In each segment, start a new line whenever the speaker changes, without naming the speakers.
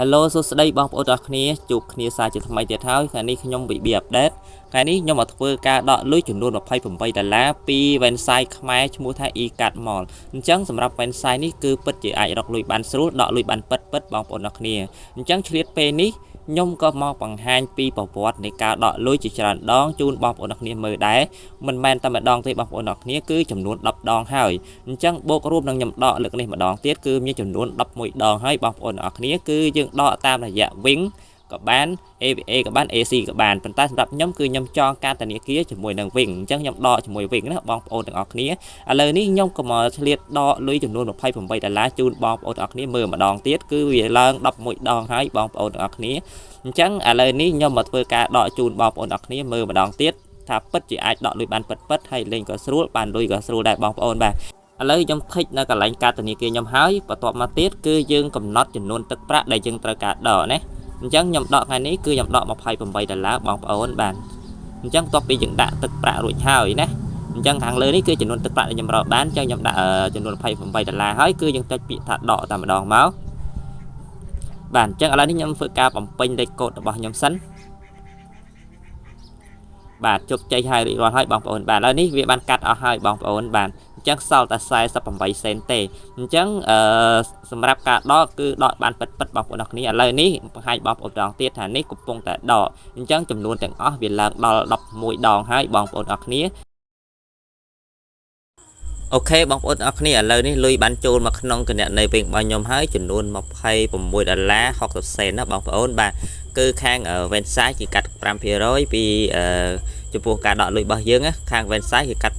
Hello សួស្តីបងប្អូនទាំងអស់គ្នាជួបគ្នាសាជាថ្មីទៀតហើយថ្ងៃនេះខ្ញុំវិប update ថ្ងៃនេះខ្ញុំមកធ្វើការដកលុយចំនួន$28ពី website ខ្មែរឈ្មោះថា e-card mall អញ្ចឹងសម្រាប់ website នេះគឺពិតជាអាចរកលុយបានស្រួលដកលុយបានពិតបងប្អូនទាំងអស់គ្នាអញ្ចឹងឆ្លៀតពេលនេះខ្ញុំក៏មកបង្ហាញពីប្រវត្តិនៃការដកលុយជាច្រើនដងជូនបងប្អូនទាំងអស់គ្នាមើលដែរមិនមែនតែម្ដងទេបងប្អូនទាំងអស់គ្នាគឺចំនួន10ដងហើយអញ្ចឹងបូករួមនឹងខ្ញុំដកលើកនេះម្ដងទៀតគឺមានចំនួន11ដងហើយបងប្អូនទាំងអស់គ្នាគឺយើងដកតាមរយៈ Wing ក៏បាន AVA ក៏បាន AC ក៏បានប៉ុន្តែសម្រាប់ខ្ញុំគឺខ្ញុំចងការធនាគារជាមួយនឹង Wing អញ្ចឹងខ្ញុំដកជាមួយ Wing ណាបងប្អូនទាំងអស់គ្នាឥឡូវនេះខ្ញុំក៏មកឆ្លៀតដកលុយចំនួន$28ជូនបងប្អូនទាំងអស់គ្នាមើលម្ដងទៀតគឺវាឡើង11ដងហើយបងប្អូនទាំងអស់គ្នាអញ្ចឹងឥឡូវនេះខ្ញុំមកធ្វើការដកជូនបងប្អូនទាំងអស់គ្នាមើលម្ដងទៀតថាពិតជាអាចដកលុយបានពិតហើយលេងក៏ស្រួលបានលុយក៏ស្រួលដែរបងប្អូនបាទឥឡូវខ្ញុំភិចនៅកន្លែងការធនាគារខ្ញុំហើយបន្ទាប់មកទៀតគឺយើងកំណត់ចំនួនទឹកប្រាក់ដែលយើងត្រូវការដកណាអញ្ចឹងខ្ញុំដកថ្ងៃនេះគឺខ្ញុំដក$28បងប្អូនបាទអញ្ចឹងបន្ទាប់ពីយើងដាក់ទឹកប្រាក់រួចហើយណាអញ្ចឹងខាងលើនេះគឺចំនួនទឹកប្រាក់ដែលខ្ញុំរកបានអញ្ចឹងខ្ញុំដាក់ចំនួន$28ហើយគឺយើងចុចពាក្យថាដកតែម្ដងមកបាទអញ្ចឹងឥឡូវនេះខ្ញុំធ្វើការបំពេញលេខកូដរបស់ខ្ញុំសិនបាទជោគជ័យហើយរួចរាល់ហើយបងប្អូនបាទឥឡូវនេះវាបានកាត់អស់ហើយបងប្អូនបាទអញ្ចឹងសល់តែ48សេនទេអញ្ចឹងសម្រាប់ការដកគឺដកបានពិតបងប្អូនអរគ្នាឥឡូវនេះបង្ហាញបងប្អូនដងទៀតថានេះកំពុងតែដកអញ្ចឹងចំនួនទាំងអស់វាឡើងដល់11ដងហើយបងប្អូនអរគ្នាអូខេបងប្អូនអរគ្នាឥឡូវនេះលុយបានចូលមកក្នុងគណនីវិញរបស់ខ្ញុំហើយចំនួន$26.60សេនណាបងប្អូនបាទគឺខាង website គេកាត់5%ពីចំពោះការដកលុយរបស់យើងខាង website គេកាត់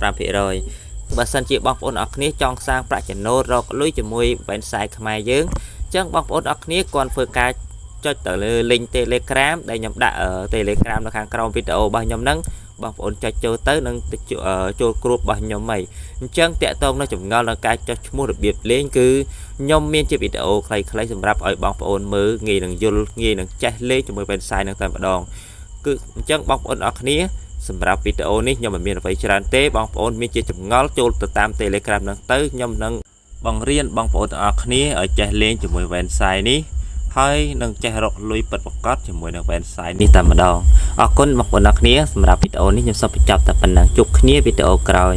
5%បើសិនជាបងប្អូនអរគ្នាចង់សាងប្រាក់ចំណូលរកលុយជាមួយ website ខ្មែរយើងអញ្ចឹងបងប្អូនអរគ្នាគាត់ធ្វើការចុចទៅលើ link Telegram ដែលខ្ញុំដាក់ Telegram នៅខាងក្រោមវីដេអូរបស់ខ្ញុំហ្នឹងបងប្អូនចុចចូលទៅនឹងចូលគ្រួបរបស់ខ្ញុំហីអញ្ចឹងតាក់ទងនៅចម្ងល់នៅការចុចឈ្មោះរបៀបលេងគឺខ្ញុំមានជាវីដេអូខ្លីៗសម្រាប់ឲ្យបងប្អូនមើលងាយនឹងយល់ងាយនឹងចេះលេងជាមួយ website នឹងតែម្ដងគឺអញ្ចឹងបងប្អូនអរគ្នាសម្រាប់វីដេអូនេះខ្ញុំមិនមានអ្វីច្រើនទេបងប្អូនមានជាចម្ងល់ចូលទៅតាម Telegram ហ្នឹងទៅខ្ញុំនឹងបង្រៀនបងប្អូនទាំងអស់គ្នាឲ្យចេះលេងជាមួយ website នេះហើយនឹងចេះរកលុយពិតប្រាកដជាមួយនឹង website នេះតែម្ដងអរគុណបងប្អូនអរគ្នាសម្រាប់វីដេអូនេះខ្ញុំសូមបញ្ចប់តែប៉ុណ្ណឹងជួបគ្នាវីដេអូក្រោយ